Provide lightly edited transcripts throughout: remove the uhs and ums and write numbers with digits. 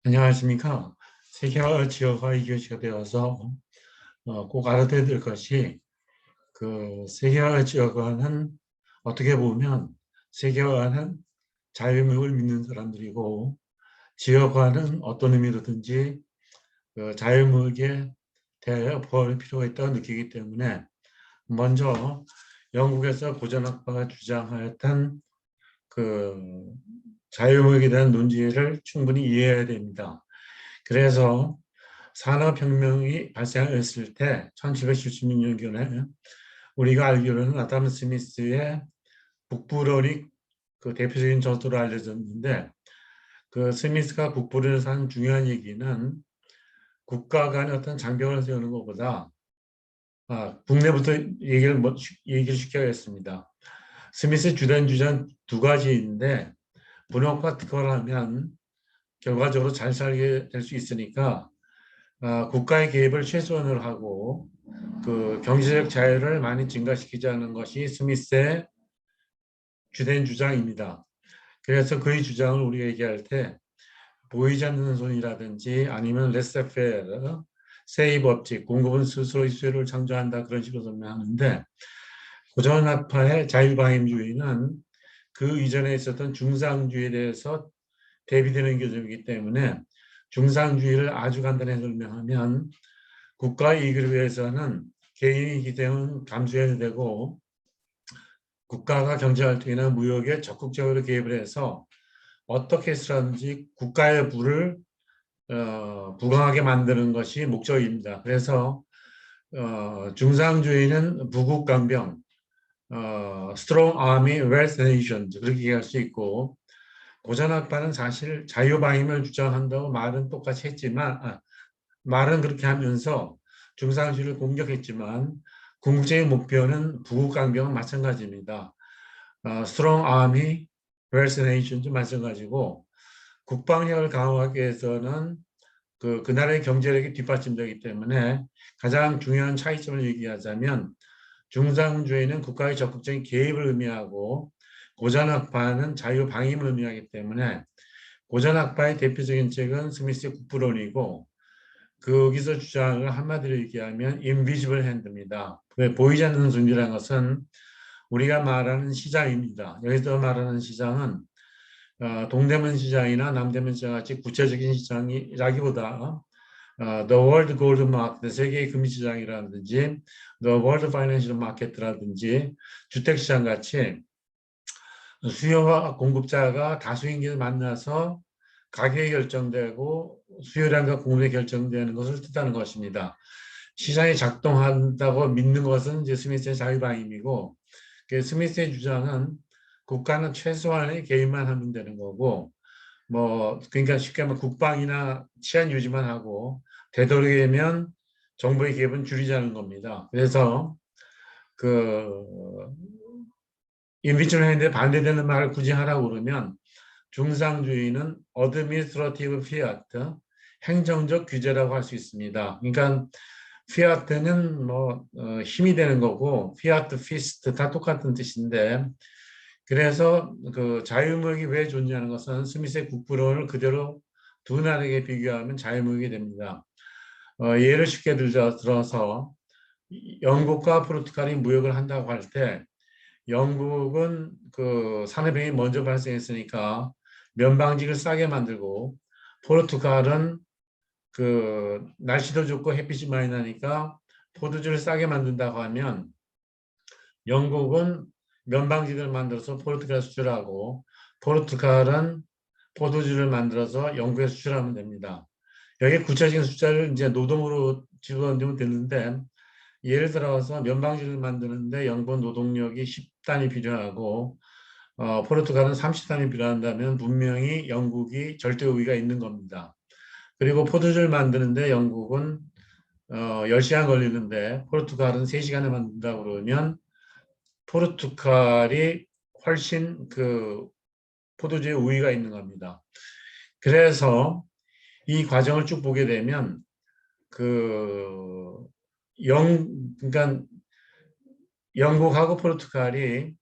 안녕하십니까. 세계화 지역화 이교시가 되어서 꼭 알아둬야 될 것이 그 세계화 지역화는 어떻게 보면 세계화는 자유무역을 믿는 사람들이고 지역화는 어떤 의미로든지 그 자유무역에 대하여 보호할 필요가 있다고 느끼기 때문에 먼저 영국에서 고전학파가 주장하였던 그 자유무역에 대한 논지를 충분히 이해해야 됩니다. 그래서 산업혁명이 발생했을 때 1776년경에 우리가 알기로는 아담 스미스의 북부론이 그 대표적인 저서로 알려졌는데 그 스미스가 북부론에서 한 중요한 얘기는 국가 간의 어떤 장벽을 세우는 것보다 국내부터 얘기를 시켜야겠습니다. 스미스 주된 주장 두 가지인데 분업과 특허를 하면 결과적으로 잘 살게 될 수 있으니까 국가의 개입을 최소한으로 하고 그 경제적 자유를 많이 증가시키자는 것이 스미스의 주된 주장입니다. 그래서 그의 주장을 우리가 얘기할 때 보이지 않는 손이라든지 아니면 레세페르, 세이 법칙, 공급은 스스로의 수요를 창조한다 그런 식으로 설명하는데 고전학파의 자유방임주의는 그 이전에 있었던 중상주의에 대해서 대비되는 개념이기 때문에 중상주의를 아주 간단히 설명하면 국가의 이익을 위해서는 개인의 희생은 감수해야 되고 국가가 경제활동이나 무역에 적극적으로 개입을 해서 어떻게 해서든지 국가의 부를 부강하게 만드는 것이 목적입니다. 그래서 중상주의는 부국강병, strong army, wealth nations 그렇게 얘기할 수 있고 고전학파는 사실 자유방임을 주장한다고 말은 똑같이 했지만 말은 그렇게 하면서 중상주의를 공격했지만 궁극적인 목표는 부국강병은 마찬가지입니다. strong army, wealth nations 마찬가지고 국방력을 강화하기 위해서는 그 나라의 경제력이 뒷받침되기 때문에 가장 중요한 차이점을 얘기하자면 중상주의는 국가의 적극적인 개입을 의미하고 고전학파는 자유방임을 의미하기 때문에 고전학파의 대표적인 책은 스미스의 국부론이고 거기서 주장을 한마디로 얘기하면 인비지블 핸드입니다. 보이지 않는 손이라는 것은 우리가 말하는 시장입니다. 여기서 말하는 시장은 동대문 시장이나 남대문 시장 같이 구체적인 시장이라기보다 The World Gold Market, 세계의 금시장이라든지 The World Financial Market라든지 주택시장 같이 수요와 공급자가 다수인을 만나서 가격이 결정되고 수요량과 공급이 결정되는 것을 뜻하는 것입니다. 시장이 작동한다고 믿는 것은 이제 스미스의 자유방임이고 스미스의 주장은 국가는 최소한의 개입만 하면 되는 거고 뭐 그러니까 쉽게 말하면 국방이나 치안 유지만 하고 되도록이면 정부의 개입은 줄이자는 겁니다. 그래서 그 인비주얼에 반대되는 말을 굳이 하라고 그러면 중상주의는 어드미니스트러티브 피아트, 행정적 규제라고 할 수 있습니다. 그러니까 피아트는 뭐 힘이 되는 거고 피아트, 피스트 다 똑같은 뜻인데 그래서 그 자유무역이 왜 좋냐는 것은 스미스의 국부론을 그대로 두 나라에게 비교하면 자유무역이 됩니다. 예를 쉽게 들어서 영국과 포르투갈이 무역을 한다고 할 때 영국은 그 산업혁명이 먼저 발생했으니까 면방직을 싸게 만들고 포르투갈은 그 날씨도 좋고 햇빛이 많이 나니까 포도주를 싸게 만든다고 하면 영국은 면방직을 만들어서 포르투갈 수출하고 포르투갈은 포도주를 만들어서 영국에 수출하면 됩니다. 여기 구체적인 숫자를 이제 노동으로 집어넣으면 되는데 예를 들어서 면방지를 만드는데 영번 노동력이 10단이 필요하고 포르투갈은 30단이 필요한다면 분명히 영국이 절대 우위가 있는 겁니다. 그리고 포도주를 만드는데 영국은 10시간 걸리는데 포르투갈은 3시간에 만든다고 그러면 포르투갈이 훨씬 그 포도주의 우위가 있는 겁니다. 그래서 이 과정을 쭉 보게 되면 그 그러니까 영국하고 포르투갈이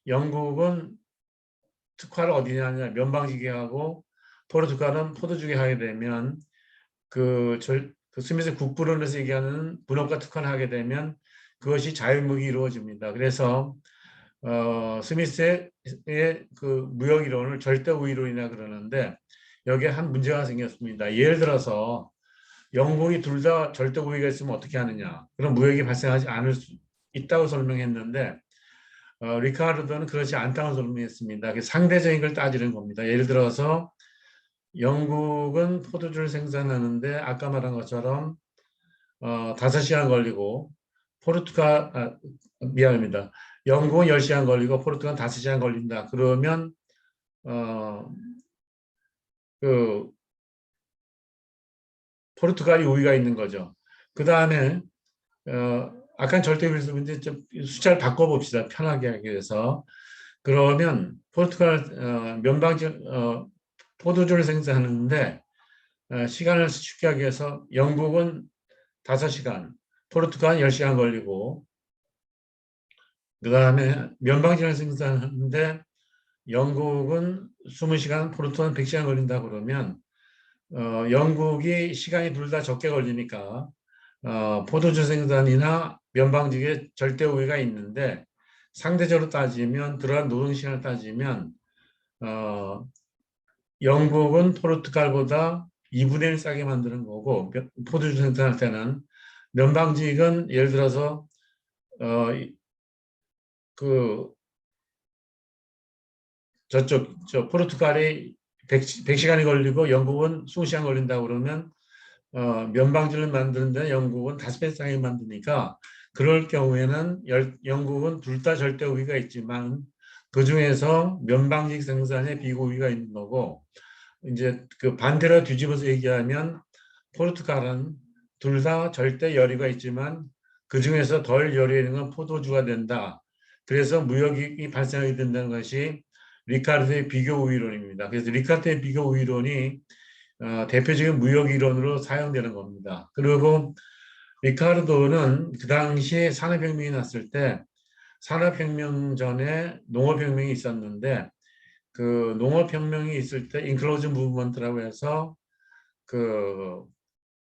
영국은 특화를 어디냐 하냐 면방지기하고 포르투갈은 포도주기 하게 되면 그 스미스 국부론에서 얘기하는 분업과 특허를 하게 되면 그것이 자유무역이 이루어집니다. 그래서 스미스의 그 무역 이론을 절대 우위론이라 그러는데 여기에 한 문제가 생겼습니다. 예를 들어서 영국이 둘 다 절대 우위가 있으면 어떻게 하느냐? 그런 무역이 발생하지 않을 수 있다고 설명했는데 리카르도는 그렇지 않다고 설명했습니다. 상대적인 걸 따지는 겁니다. 예를 들어서 영국은 포도주를 생산하는데 아까 말한 것처럼 5시간 걸리고 미안합니다. 영국은 10시간 걸리고 포르투갈은 5시간 걸린다. 그러면 어, 그 포르투갈이 우위가 있는 거죠. 그 다음에 아까 절대 위기인데 좀 숫자를 바꿔봅시다. 편하게 하기 위해서. 그러면 포르투갈 면방지 포도주를 생산하는데 시간을 쉽게 하기 위해서 영국은 5시간, 포르투갈은 10시간 걸리고 그 다음에 면방지를 생산하는데 영국은 20시간, 포르투갈은 100시간 걸린다 그러면 영국이 시간이 둘 다 적게 걸리니까 포도주 생산이나 면방직에 절대 우위가 있는데 상대적으로 따지면 들어간 노동시간을 따지면 영국은 포르투갈보다 2분의 1 싸게 만드는 거고 포도주 생산할 때는 면방직은 예를 들어서 그 저 포르투갈이 100시간이 걸리고 영국은 20시간 걸린다고 그러면 면방지를 만드는 데 영국은 5배 싸게 만드니까 그럴 경우에는 영국은 둘 다 절대 우위가 있지만 그 중에서 면방직 생산에 비고위가 있는 거고 이제 그 반대로 뒤집어서 얘기하면 포르투갈은 둘 다 절대 열의가 있지만 그 중에서 덜 열의 있는 건 포도주가 된다. 그래서 무역이 발생하게 된다는 것이 리카르트의 비교 우위론입니다. 그래서 리카르트의 비교 우위론이 대표적인 무역 이론으로 사용되는 겁니다. 그리고 리카르도는 그 당시에 산업혁명이 났을 때 산업혁명 전에 농업혁명이 있었는데 그 농업혁명이 있을 때 인클로즈 무브먼트라고 해서 그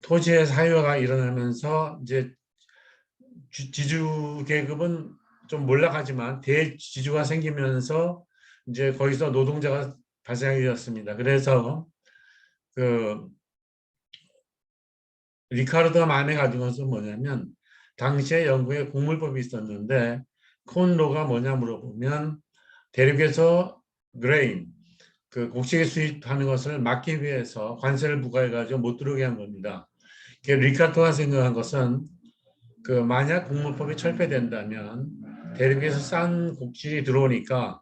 토지의 사유화가 일어나면서 이제 지주 계급은 좀 몰락하지만 대지주가 생기면서 이제 거기서 노동자가 발생하게 되었습니다. 그래서 그 리카르도가 마음에 가진 것은 뭐냐면 당시에 영국에 곡물법이 있었는데 콘로가 뭐냐 물어보면 대륙에서 그레인 그 곡식을 수입하는 것을 막기 위해서 관세를 부과해가지고 못 들어오게 한 겁니다. 리카르도가 생각한 것은 그 만약 곡물법이 철폐된다면 대륙에서 싼 곡식이 들어오니까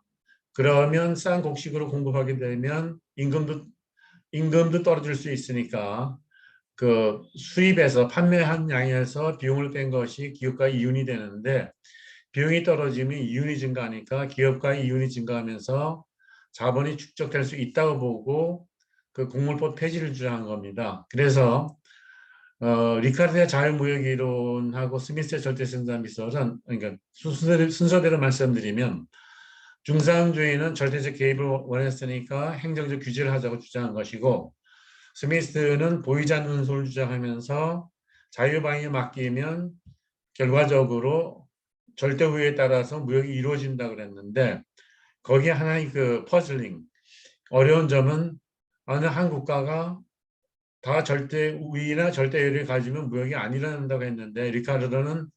그러면 싼 곡식으로 공급하게 되면 임금도 떨어질 수 있으니까 그 수입에서 판매한 양에서 비용을 뺀 것이 기업가의 이윤이 되는데 비용이 떨어지면 이윤이 증가하니까 기업가의 이윤이 증가하면서 자본이 축적될 수 있다고 보고 그 곡물법 폐지를 주장한 겁니다. 그래서 리카르트의 자유무역 이론하고 스미스의 절대생산 미설은 그러니까 순서대로 말씀드리면 중상주의는 절대적 개입을 원했으니까 행정적 규제를 하자고 주장한 것이고 스미스는 보이지 않는 운송을 주장하면서 자유방위에 맡기면 결과적으로 절대 우위에 따라서 무역이 이루어진다 그랬는데 거기에 하나의 그 퍼즐링 어려운 점은 어느 한 국가가 다 절대 우위나 절대 열을 가지면 무역이 안 일어난다고 했는데 리카르도는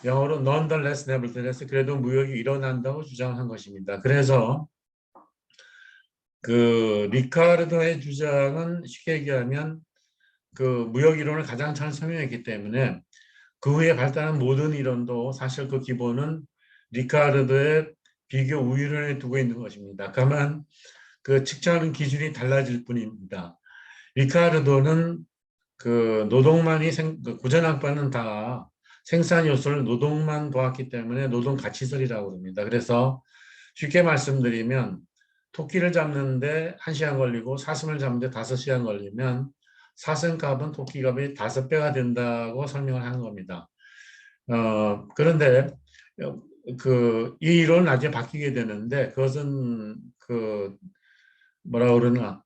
영어로 nonetheless, nevertheless 그래도 무역이 일어난다고 주장한 것입니다. 그래서 그 리카르도의 주장은 쉽게 얘기하면 그 무역 이론을 가장 잘 설명했기 때문에 그 후에 발달한 모든 이론도 사실 그 기본은 리카르도의 비교 우위론에 두고 있는 것입니다. 다만 그 측정하는 기준이 달라질 뿐입니다. 리카르도는 그 노동만이 그 고전학파는 다 생산 요소를 노동만 보았기 때문에 노동 가치설이라고 합니다. 그래서 쉽게 말씀드리면 토끼를 잡는데 1시간 걸리고 사슴을 잡는데 5시간 걸리면 사슴값은 토끼값이 5배가 된다고 설명을 하는 겁니다. 그런데 이 이론은 나중에 바뀌게 되는데 그것은 그 뭐라 그러나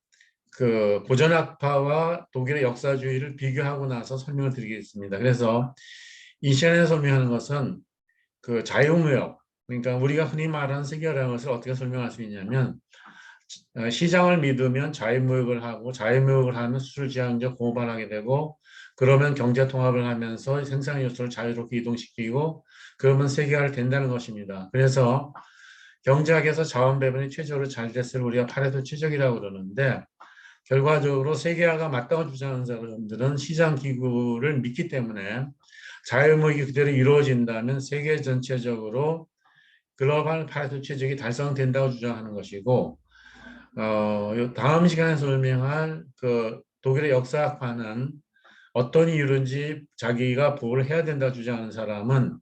그 고전학파와 독일의 역사주의를 비교하고 나서 설명을 드리겠습니다. 그래서 이 시간에 설명하는 것은 그 자유무역, 그러니까 우리가 흔히 말하는 세계화라는 것을 어떻게 설명할 수 있냐면 시장을 믿으면 자유무역을 하고 자유무역을 하면 수출지향적 공업을 하게 되고 그러면 경제 통합을 하면서 생산 요소를 자유롭게 이동시키고 그러면 세계화를 된다는 것입니다. 그래서 경제학에서 자원 배분이 최적으로 잘 됐을 우리가 파레토 최적이라고 그러는데 결과적으로 세계화가 맞다고 주장하는 사람들은 시장 기구를 믿기 때문에 자유무역이 그대로 이루어진다면 세계 전체적으로 글로벌 파레토 최적이 달성된다고 주장하는 것이고 다음 시간에 설명할 그 독일의 역사학파는 어떤 이유인지 자기가 보호를 해야 된다고 주장하는 사람은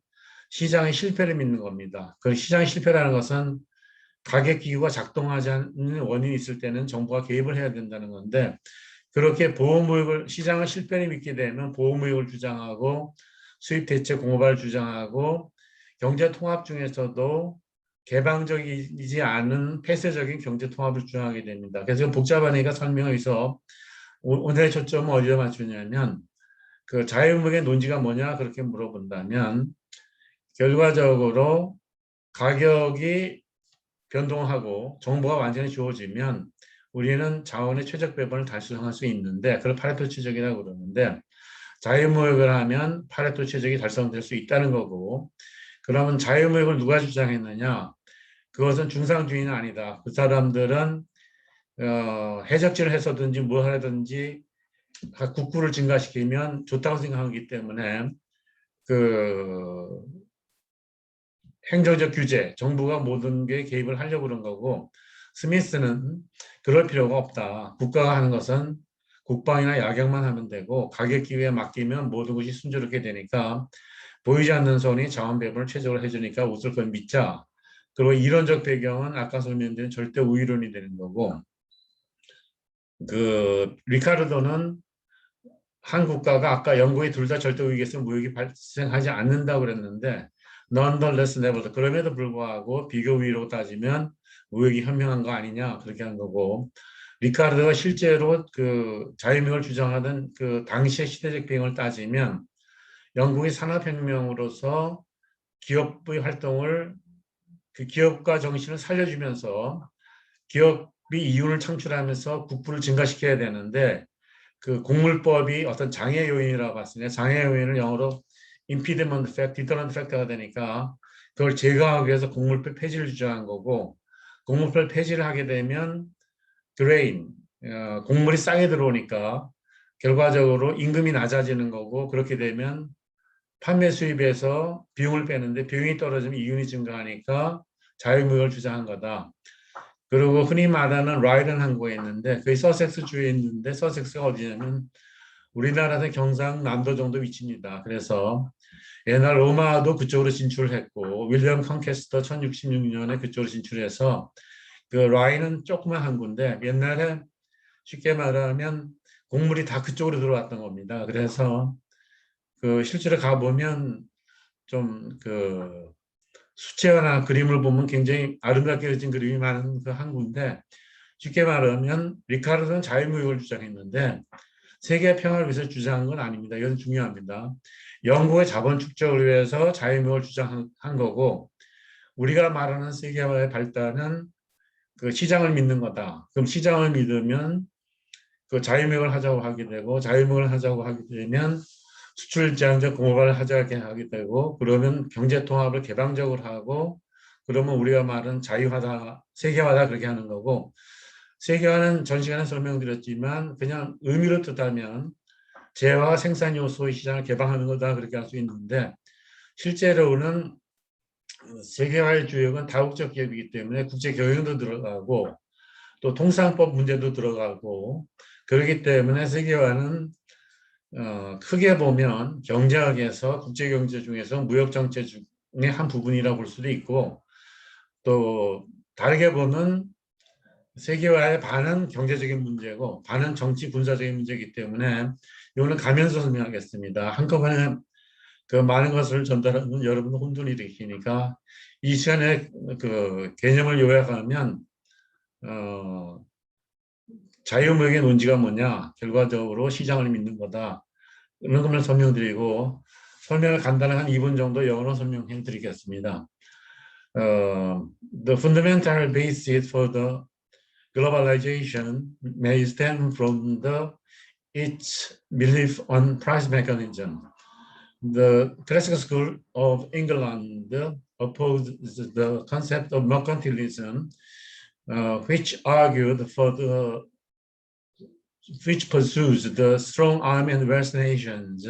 시장의 실패를 믿는 겁니다. 그 시장의 실패라는 것은 가격 기구가 작동하지 않는 원인이 있을 때는 정부가 개입을 해야 된다는 건데 그렇게 보호무역을 시장의 실패를 믿게 되면 보호무역을 주장하고 수입 대체 공업화를 주장하고 경제 통합 중에서도 개방적이지 않은 폐쇄적인 경제 통합을 주장하게 됩니다. 그래서 복잡하니까 설명을 해서 오늘의 초점은 어디에 맞추냐면 그 자유무역의 논지가 뭐냐 그렇게 물어본다면 결과적으로 가격이 변동하고 정보가 완전히 주어지면 우리는 자원의 최적 배분을 달성할 수 있는데 그걸 파레토 최적이라고 그러는데 자유무역을 하면 파레토 최적이 달성될 수 있다는 거고 그러면 자유무역을 누가 주장했느냐? 그것은 중상주의는 아니다. 그 사람들은 해적질을 해서든지 뭐 하든지 국구를 증가시키면 좋다고 생각하기 때문에 그 행정적 규제, 정부가 모든 게 개입을 하려고 그런 거고 스미스는 그럴 필요가 없다. 국가가 하는 것은 국방이나 야경만 하면 되고 가격 기회에 맡기면 모든 것이 순조롭게 되니까 보이지 않는 손이 자원 배분을 최적으로 해주니까 웃을 건 믿자. 그리고 이론적 배경은 아까 설명드린 절대 우위론이 되는 거고 그 리카르도는 한 국가가 아까 영국이 둘 다 절대 우위에서 무역이 발생하지 않는다고 그랬는데 nonetheless never 그럼에도 불구하고 비교 우위로 따지면 무역이 현명한 거 아니냐 그렇게 한 거고 리카르도가 실제로 그 자유무역을 주장하던 그 당시의 시대적 배경을 따지면 영국이 산업혁명으로서 기업의 활동을 그 기업가 정신을 살려주면서 기업이 이윤을 창출하면서 국부를 증가시켜야 되는데 그 곡물법이 어떤 장애 요인이라고 봤으니 장애 요인을 영어로 impediment fact, deterrent factor가 되니까 그걸 제거하기 위해서 곡물법 폐지를 주장한 거고 곡물법 폐지를 하게 되면 grain, 곡물이 싸게 들어오니까 결과적으로 임금이 낮아지는 거고 그렇게 되면 판매 수입에서 비용을 빼는데 비용이 떨어지면 이윤이 증가하니까 자유무역을 주장한 거다. 그리고 흔히 말하는 라이든 항구에 있는데 그게 서섹스주에 있는데 서섹스가 어디냐면 우리나라의 경상남도 정도 위치입니다. 그래서 옛날 로마도 그쪽으로 진출했고 윌리엄 컨퀘스터 1066년에 그쪽으로 진출해서 그 라인은 조그만 항구인데 옛날에 쉽게 말하면 곡물이 다 그쪽으로 들어왔던 겁니다. 그래서 그 실제로 가보면 좀 그 수채화나 그림을 보면 굉장히 아름답게 그려진 그림이 많은 그 항구인데 쉽게 말하면 리카르도는 자유무역을 주장했는데 세계 평화를 위해서 주장한 건 아닙니다. 이건 중요합니다. 영국의 자본 축적을 위해서 자유무역을 주장한 거고 우리가 말하는 세계화의 발달은 그 시장을 믿는 거다. 그럼 시장을 믿으면 그 자유무역을 하자고 하게 되고 자유무역을 하자고 하게 되면 수출 제한적 공업을 하자고 하게 되고 그러면 경제 통합을 개방적으로 하고 그러면 우리가 말하는 자유화다, 세계화다 그렇게 하는 거고 세계화는 전 시간에 설명드렸지만 그냥 의미로 뜻하면 재화 생산 요소의 시장을 개방하는 거다 그렇게 할 수 있는데 실제로는 세계화의 주역은 다국적 기업이기 때문에 국제 경영도 들어가고 또 통상법 문제도 들어가고 그렇기 때문에 세계화는 크게 보면 경제학에서 국제경제 중에서 무역정책 중의 한 부분이라고 볼 수도 있고 또 다르게 보면 세계화의 반은 경제적인 문제고 반은 정치 군사적인 문제이기 때문에 이거는 가면서 설명하겠습니다. 한꺼번에 그 많은 것을 전달하면 여러분 혼돈이 일으키니까 이 시간에 그 개념을 요약하면 어, 자유무역의 논지가 뭐냐? 결과적으로 시장을 믿는 거다. 이런 것만 설명드리고 설명을 간단하게 한 2분 정도 영어로 설명해 드리겠습니다. The fundamental basis for the globalization may stem from its belief on price mechanism. The classical school of England opposed the concept of mercantilism, which pursues the strong arm and West nations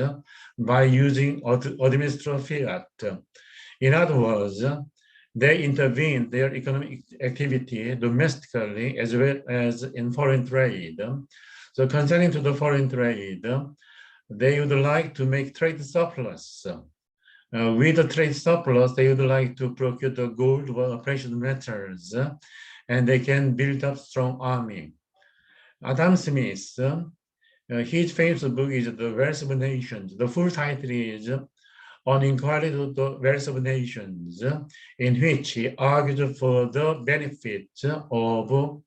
by using administrative fiat. In other words, they intervene their economic activity domestically as well as in foreign trade. So concerning to the foreign trade, they would like to make trade surplus. With the trade surplus, they would like to procure the gold or precious metals, and they can build up strong army. Adam Smith, his famous book is The Wealth of Nations. The full title is On Inquiry to the Wealth of Nations, in which he argued for the benefits of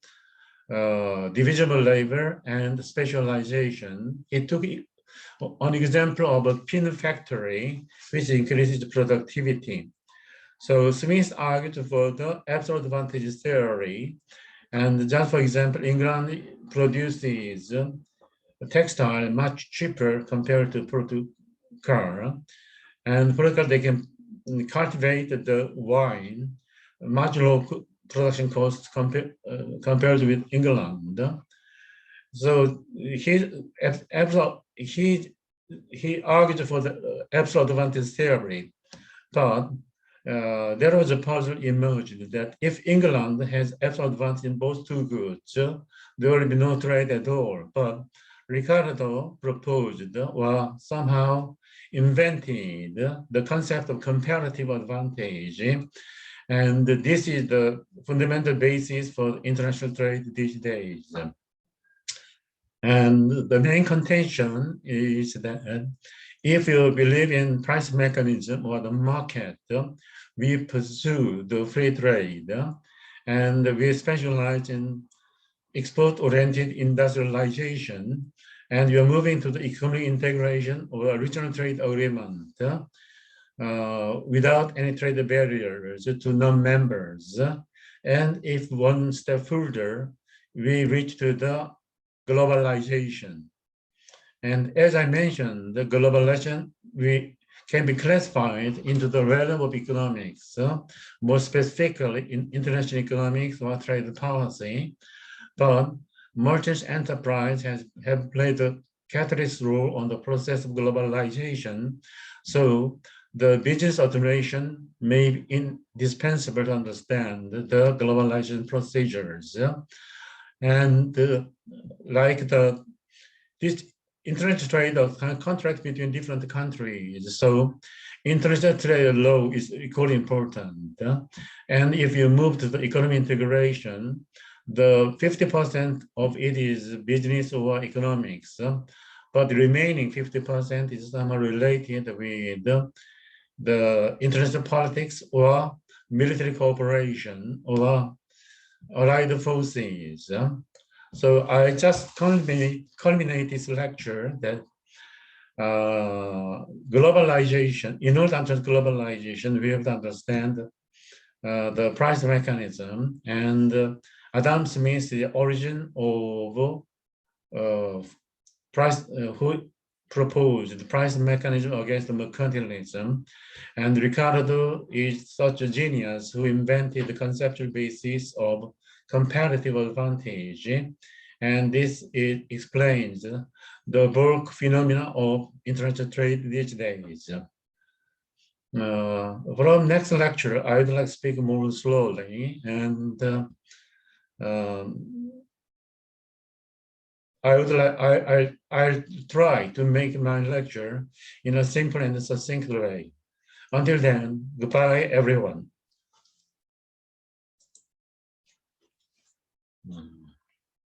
divisible labor and specialization. He took an example of a pin factory, which increases productivity. So Smith argued for the absolute advantage theory. And just for example, England produces textile much cheaper compared to Portugal. And Portugal, they can cultivate the wine much lower production costs compared with England. So he argued for the absolute advantage theory, but there was a puzzle emerged that if England has absolute advantage in both two goods, there will be no trade at all. But Ricardo proposed or somehow invented the concept of comparative advantage. And this is the fundamental basis for international trade these days. And the main contention is that if you believe in price mechanism or the market, we pursue the free trade, and we specialize in export-oriented industrialization, and we are moving to the economic integration or a regional trade agreement without any trade barriers to non-members. And if one step further, we reach to the globalization. And as I mentioned, the globalization can be classified into the realm of economics, more specifically in international economics or trade policy. But merchant enterprise have played a catalyst role on the process of globalization. So the business automation may be indispensable to understand the globalization procedures. And this international trade of contracts between different countries. So international trade law is equally important. And if you move to the economic integration, the 50% of it is business or economics, but the remaining 50% is somehow related with the international politics or military cooperation or allied forces. So I just culminate this lecture that globalization, in order to understand globalization, we have to understand the price mechanism and Adam Smith, the origin of price, who proposed the price mechanism against the mercantilism. And Ricardo is such a genius who invented the conceptual basis of comparative advantage. And this explains the bulk phenomena of international trade these days. From next lecture, I would like to speak more slowly, and I'll try to make my lecture in a simple and succinct way. Until then, goodbye, everyone.